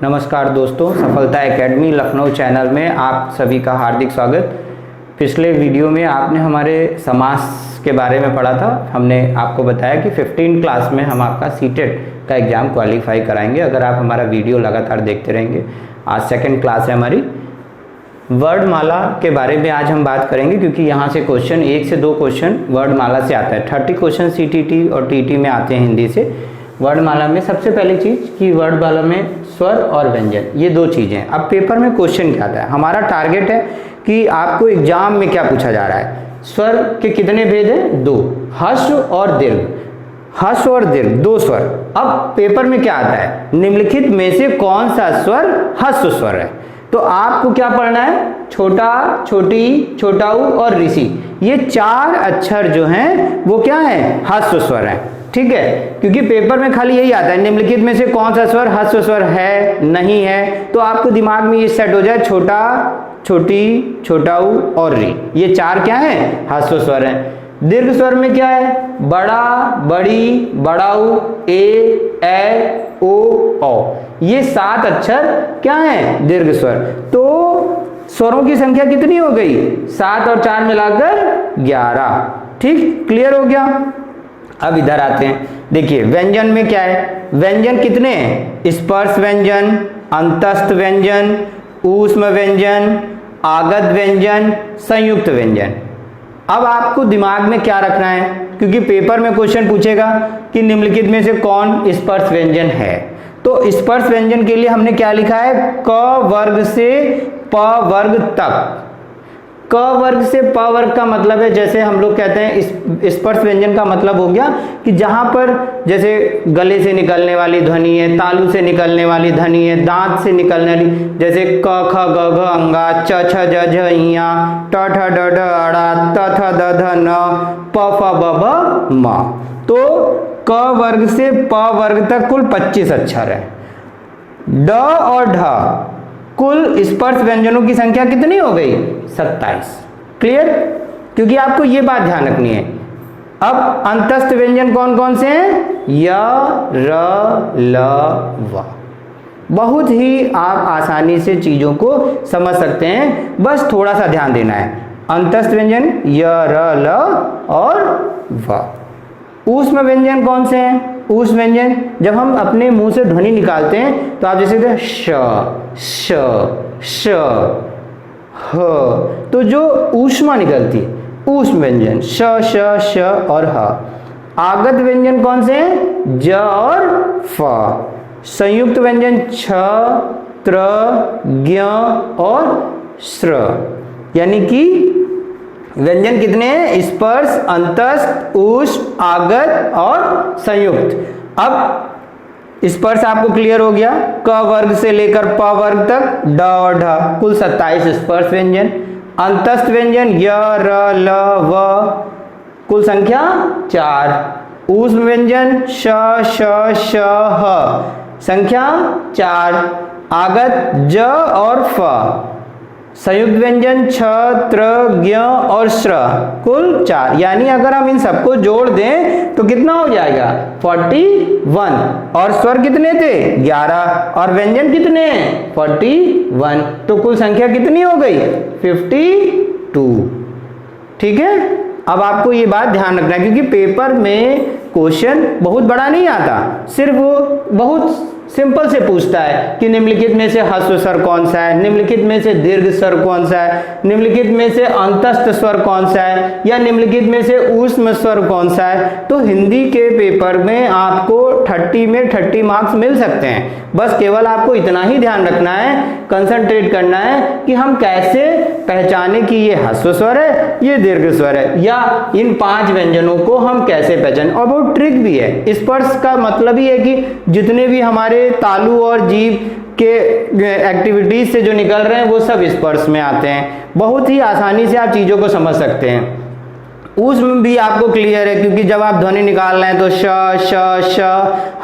नमस्कार दोस्तों, सफलता एकेडमी लखनऊ चैनल में आप सभी का हार्दिक स्वागत। पिछले वीडियो में आपने हमारे समास के बारे में पढ़ा था। हमने आपको बताया कि 15 क्लास में हम आपका सीटेट का एग्ज़ाम क्वालिफाई कराएंगे अगर आप हमारा वीडियो लगातार देखते रहेंगे। आज सेकंड क्लास है हमारी। वर्णमाला के बारे में आज हम बात करेंगे क्योंकि यहाँ से क्वेश्चन 1 से 2 क्वेश्चन वर्णमाला से आता है। 30 क्वेश्चन सीटीटी और टीटी में आते हैं हिंदी से। वर्णमाला में सबसे पहली चीज़ कि वर्णमाला में स्वर और व्यंजन, ये 2 चीज़ें। अब पेपर में क्वेश्चन क्या आता है, हमारा टारगेट है कि आपको एग्जाम में क्या पूछा जा रहा है। स्वर के कितने भेद हैं? 2, ह्रस्व और दीर्घ। ह्रस्व और दीर्घ 2 स्वर। अब पेपर में क्या आता है, निम्नलिखित में से कौन सा स्वर ह्रस्व स्वर है। तो आपको क्या पढ़ना है, छोटा, छोटी, छोटाऊ और ऋषि, ये 4 अक्षर जो हैं वो क्या है, ह्रस्व स्वर हैं। ठीक है, क्योंकि पेपर में खाली यही आता है निम्नलिखित में से कौन सा स्वर ह्रस्व स्वर है, नहीं है। तो आपको दिमाग में ये सेट हो जाए, छोटा, छोटी, छोटाऊ और री, ये 4 क्या है, ह्रस्व स्वर हैं। दीर्घ स्वर में क्या है, बड़ा, बड़ी, बड़ाऊ, ए ओ औ, ये 7 अक्षर क्या है, दीर्घ स्वर। तो स्वरों की संख्या कितनी हो गई, 7 और 4 मिलाकर 11। ठीक, क्लियर हो गया। अब इधर आते हैं, देखिए व्यंजन में क्या है, व्यंजन कितने हैं, स्पर्श व्यंजन, अंतस्थ व्यंजन, ऊष्म व्यंजन, आगत व्यंजन, संयुक्त व्यंजन। अब आपको दिमाग में क्या रखना है, क्योंकि पेपर में क्वेश्चन पूछेगा कि निम्नलिखित में से कौन स्पर्श व्यंजन है। तो स्पर्श व्यंजन के लिए हमने क्या लिखा है, क वर्ग से प वर्ग तक। क वर्ग से प वर्ग का मतलब है, जैसे हम लोग कहते हैं स्पर्श व्यंजन का मतलब हो गया कि जहां पर जैसे गले से निकलने वाली ध्वनि है, तालू से निकलने वाली ध्वनि है, दांत से निकलने वाली, जैसे क ख ग घ अंगा, च छ ज झ इया, ट ठ ड ढ अड़ा, त थ द ध न, प फ ब भ म। तो क वर्ग से प वर्ग तक कुल 25 अक्षर है। ड और ढ कुल स्पर्श व्यंजनों की संख्या कितनी हो गई, 27। क्लियर, क्योंकि आपको ये बात ध्यान रखनी है। अब अंतस्थ व्यंजन कौन कौन से हैं, य र ल व। बहुत ही आप आसानी से चीजों को समझ सकते हैं, बस थोड़ा सा ध्यान देना है। अंतस्थ व्यंजन य र ल और व। ऊष्म व्यंजन कौन से हैं, ऊष्म व्यंजन जब हम अपने मुंह से ध्वनि निकालते हैं तो आप जैसे कहते हैं श श श ह, तो जो ऊष्मा निकलती है ऊष्म व्यंजन श श श और ह। आगत व्यंजन कौन से हैं, ज और फ। संयुक्त व्यंजन छ, त्र, ज्ञ और श्र। यानी कि व्यंजन कितने हैं, स्पर्श, अंतस्थ, ऊष्म, आगत और संयुक्त। अब स्पर्श आपको क्लियर हो गया, क वर्ग से लेकर प वर्ग तक, ड और ढ, कुल 27 स्पर्श व्यंजन। अंतस्थ व्यंजन य र ल व, कुल संख्या 4। ऊष्म व्यंजन श श श ह, संख्या 4। आगत ज और फ। संयुक्त व्यंजन छ, त्र, ज्ञ और श्र, कुल 4। यानी अगर हम इन सबको जोड़ दें तो कितना हो जाएगा, 41। और स्वर कितने थे, 11, और व्यंजन कितने हैं, 41। तो कुल संख्या कितनी हो गई, 52। ठीक है, अब आपको ये बात ध्यान रखना है क्योंकि पेपर में क्वेश्चन बहुत बड़ा नहीं आता, सिर्फ वो बहुत सिंपल से पूछता है कि निम्नलिखित में से ह्रस्व स्वर कौन सा है, निम्नलिखित में से दीर्घ स्वर कौन सा है, निम्नलिखित में से अंतस्थ स्वर कौन सा है, या निम्नलिखित में से ऊष्म स्वर कौन सा है। तो हिंदी के पेपर में आपको 30 में 30 मार्क्स मिल सकते हैं। बस केवल आपको इतना ही ध्यान रखना है, कंसंट्रेट करना है कि हम कैसे पहचाने कि ये ह्रस्व स्वर है, ये दीर्घ स्वर है, या इन 5 व्यंजनों को हम कैसे पहचानें। और वो ट्रिक भी है। स्पर्श का मतलब ही है कि जितने भी हमारे तालू और जीभ के एक्टिविटीज से जो निकल रहे हैं वो सब स्पर्श में आते हैं। बहुत ही आसानी से आप चीजों को समझ सकते हैं। ऊष्म भी आपको क्लियर है क्योंकि जब आप ध्वनि निकाल रहे हैं तो श श श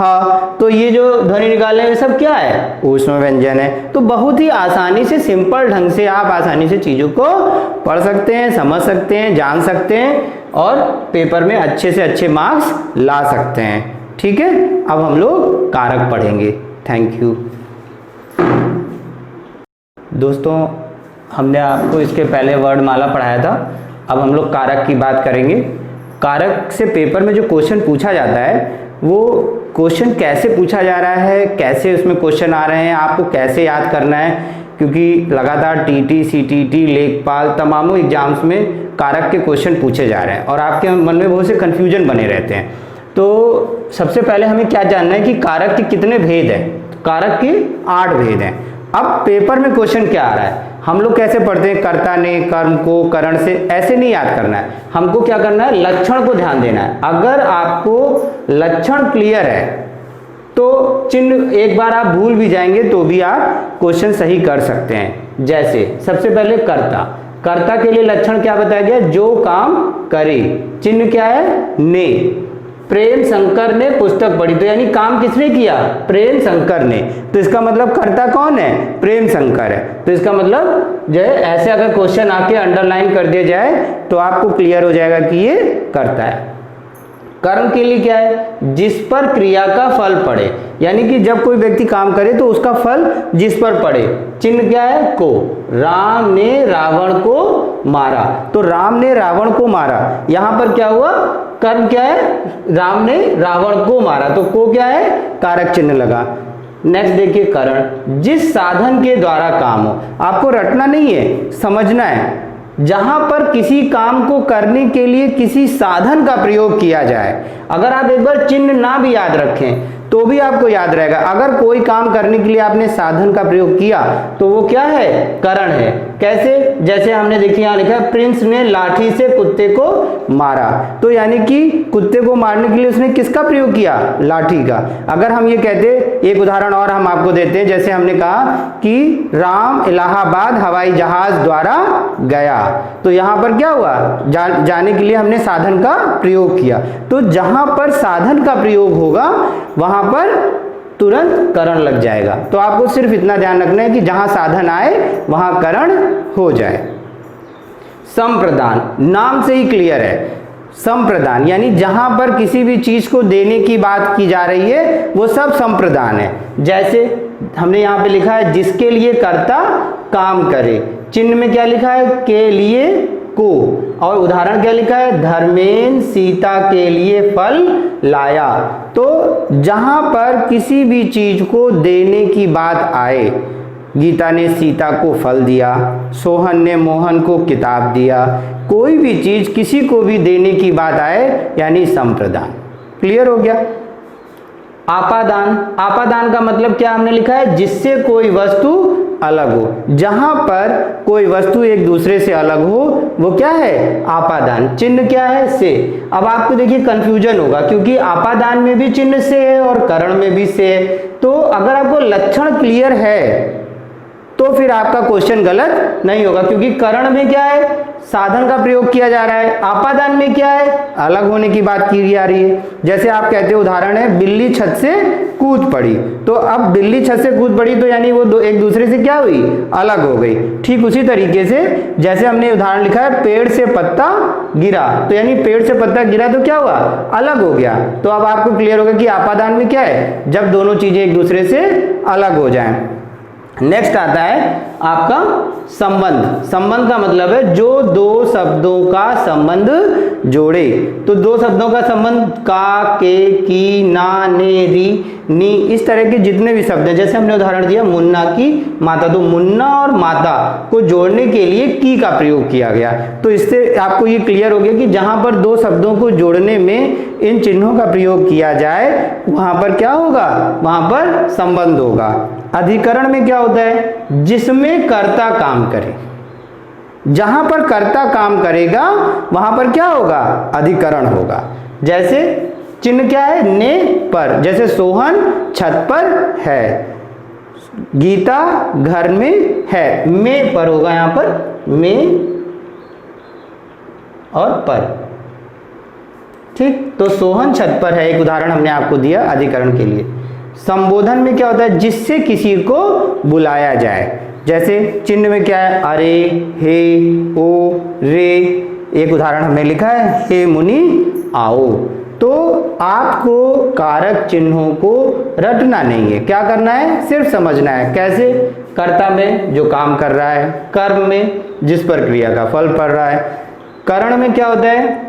ह, तो ये जो ध्वनि निकाल रहे हैं सब क्या है, ऊष्म व्यंजन है। तो बहुत ही आसानी से, सिंपल ढंग से आप आसानी से चीजों को पढ़ सकते हैं, समझ सकते हैं, जान सकते हैं और पेपर में अच्छे से अच्छे मार्क्स ला सकते हैं। ठीक है, अब हम लोग कारक पढ़ेंगे। Thank you. दोस्तों, हमने आपको इसके पहले वर्णमाला पढ़ाया था। अब हम लोग कारक की बात करेंगे। कारक से पेपर में जो क्वेश्चन पूछा जाता है वो क्वेश्चन कैसे पूछा जा रहा है, कैसे उसमें क्वेश्चन आ रहे हैं, आपको कैसे याद करना है, क्योंकि लगातार टीटी, सीटीटी, लेखपाल तमामों एग्जाम्स में कारक के क्वेश्चन पूछे जा रहे हैं और आपके मन में बहुत से कन्फ्यूजन बने रहते हैं। तो सबसे पहले हमें क्या जानना है कि कारक के कितने भेद हैं। कारक के 8 भेद हैं। अब पेपर में क्वेश्चन क्या आ रहा है, हम लोग कैसे पढ़ते हैं, कर्ता ने, कर्म को, करण से, ऐसे नहीं याद करना है। हमको क्या करना है, लक्षण को ध्यान देना है। अगर आपको लक्षण क्लियर है तो चिन्ह एक बार आप भूल भी जाएंगे तो भी आप क्वेश्चन सही कर सकते हैं। जैसे सबसे पहले कर्ता, कर्ता के लिए लक्षण क्या बताया गया, जो काम करे। चिन्ह क्या है, ने। प्रेम शंकर ने पुस्तक पढ़ी, तो यानी काम किसने किया, प्रेम शंकर ने। तो इसका मतलब कर्ता कौन है, प्रेम शंकर है। तो इसका मतलब जो है ऐसे अगर क्वेश्चन आके अंडरलाइन कर दिया जाए तो आपको क्लियर हो जाएगा कि ये कर्ता है। कर्म के लिए क्या है, जिस पर क्रिया का फल पड़े, यानी कि जब कोई व्यक्ति काम करे तो उसका फल जिस पर पड़े। चिन्ह क्या है, को। राम ने रावण को मारा, तो राम ने रावण को मारा, यहां पर क्या हुआ, कर्म क्या है, राम ने रावण को मारा, तो को क्या है, कारक चिन्ह लगा। नेक्स्ट देखिए करण, जिस साधन के द्वारा काम हो। आपको रटना नहीं है, समझना है। जहां पर किसी काम को करने के लिए किसी साधन का प्रयोग किया जाए, अगर आप एक बार चिन्ह ना भी याद रखें तो भी आपको याद रहेगा। अगर कोई काम करने के लिए आपने साधन का प्रयोग किया तो वो क्या है, करण है। कैसे, जैसे हमने देखिए यहां लिखा है, प्रिंस ने लाठी से कुत्ते को मारा, तो यानी कि कुत्ते को मारने के लिए उसने किसका प्रयोग किया, लाठी का। अगर हम ये कहते, एक उदाहरण और हम आपको देते हैं, जैसे हमने कहा कि राम इलाहाबाद हवाई जहाज द्वारा गया, तो यहां पर क्या हुआ, जाने के लिए हमने साधन का प्रयोग किया। तो जहां पर साधन का प्रयोग होगा वहां पर तुरंत करण लग जाएगा। तो आपको सिर्फ इतना ध्यान रखना है कि जहां साधन आए वहां करण हो जाए। संप्रदान, नाम से ही क्लियर है। संप्रदान यानी जहां पर किसी भी चीज को देने की बात की जा रही है वो सब संप्रदान है। जैसे हमने यहां पे लिखा है, जिसके लिए कर्ता काम करे। चिन्ह में क्या लिखा है, के लिए, को। और उदाहरण क्या लिखा है, धर्मेन सीता के लिए फल लाया। तो जहां पर किसी भी चीज को देने की बात आए, गीता ने सीता को फल दिया, सोहन ने मोहन को किताब दिया, कोई भी चीज किसी को भी देने की बात आए यानी संप्रदान। क्लियर हो गया। आपादान, आपादान का मतलब क्या हमने लिखा है, जिससे कोई वस्तु अलग हो। जहां पर कोई वस्तु एक दूसरे से अलग हो वो क्या है, आपादान। चिन्ह क्या है, से। अब आपको देखिए कंफ्यूजन होगा क्योंकि आपादान में भी चिन्ह से है और करण में भी से है। तो अगर आपको लक्षण क्लियर है तो फिर आपका क्वेश्चन गलत नहीं होगा, क्योंकि करण में क्या है, साधन का प्रयोग किया जा रहा है। आपादान में क्या है, अलग होने की बात की जा रही है। जैसे आप कहते हैं, उदाहरण है, बिल्ली छत से कूद पड़ी, तो अब बिल्ली छत से कूद पड़ी तो यानी वो एक दूसरे से क्या हुई, अलग हो गई। ठीक उसी तरीके से जैसे हमने उदाहरण लिखा है, पेड़ से पत्ता गिरा, तो यानी पेड़ से पत्ता गिरा तो क्या हुआ, अलग हो गया। तो अब आपको क्लियर होगा कि आपादान में क्या है, जब दोनों चीजें एक दूसरे से अलग हो जाएं। नेक्स्ट आता है आपका संबंध। संबंध का मतलब है जो दो शब्दों का संबंध जोड़े। तो दो शब्दों का संबंध, का, के, की, ना, ने, री, नी, इस तरह के जितने भी शब्द हैं। जैसे हमने उदाहरण दिया मुन्ना की माता, तो मुन्ना और माता को जोड़ने के लिए की का प्रयोग किया गया। तो इससे आपको ये क्लियर हो गया कि जहां पर दो शब्दों को जोड़ने में इन चिन्हों का प्रयोग किया जाए वहां पर क्या होगा, वहां पर संबंध होगा। अधिकरण में क्या होता है, जिसमें कर्ता काम करे। जहां पर कर्ता काम करेगा वहां पर क्या होगा, अधिकरण होगा। जैसे चिन्ह क्या है, ने पर, जैसे सोहन छत पर है, गीता घर में है, में पर होगा यहां पर, में और पर। ठीक, तो सोहन छत पर है, एक उदाहरण हमने आपको दिया अधिकरण के लिए। संबोधन में क्या होता है, जिससे किसी को बुलाया जाए। जैसे चिन्ह में क्या है, अरे, हे, ओ, रे, एक उदाहरण हमने लिखा है, हे मुनि आओ। तो आपको कारक चिन्हों को रटना नहीं है, क्या करना है, सिर्फ समझना है। कैसे, कर्ता में जो काम कर रहा है, कर्म में जिस पर क्रिया का फल पड़ रहा है, करण में क्या होता है,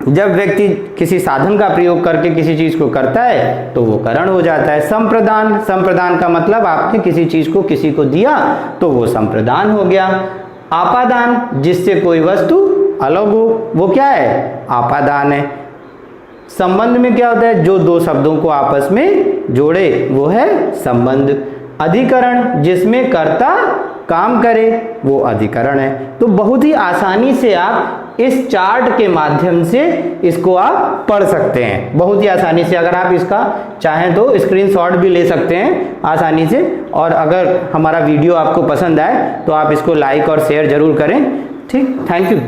जब व्यक्ति किसी साधन का प्रयोग करके किसी चीज को करता है तो वो करण हो जाता है। संप्रदान, संप्रदान का मतलब आपने किसी चीज को किसी को दिया तो वो संप्रदान हो गया। आपादान, जिससे कोई वस्तु अलग हो, वो क्या है, आपादान है। संबंध में क्या होता है, जो दो शब्दों को आपस में जोड़े वो है संबंध। अधिकरण, जिसमें कर्ता काम करे वो अधिकरण है। तो बहुत ही आसानी से आप इस चार्ट के माध्यम से इसको आप पढ़ सकते हैं, बहुत ही आसानी से। अगर आप इसका चाहें तो स्क्रीनशॉट भी ले सकते हैं आसानी से। और अगर हमारा वीडियो आपको पसंद आए तो आप इसको लाइक और शेयर जरूर करें। ठीक, थैंक यू।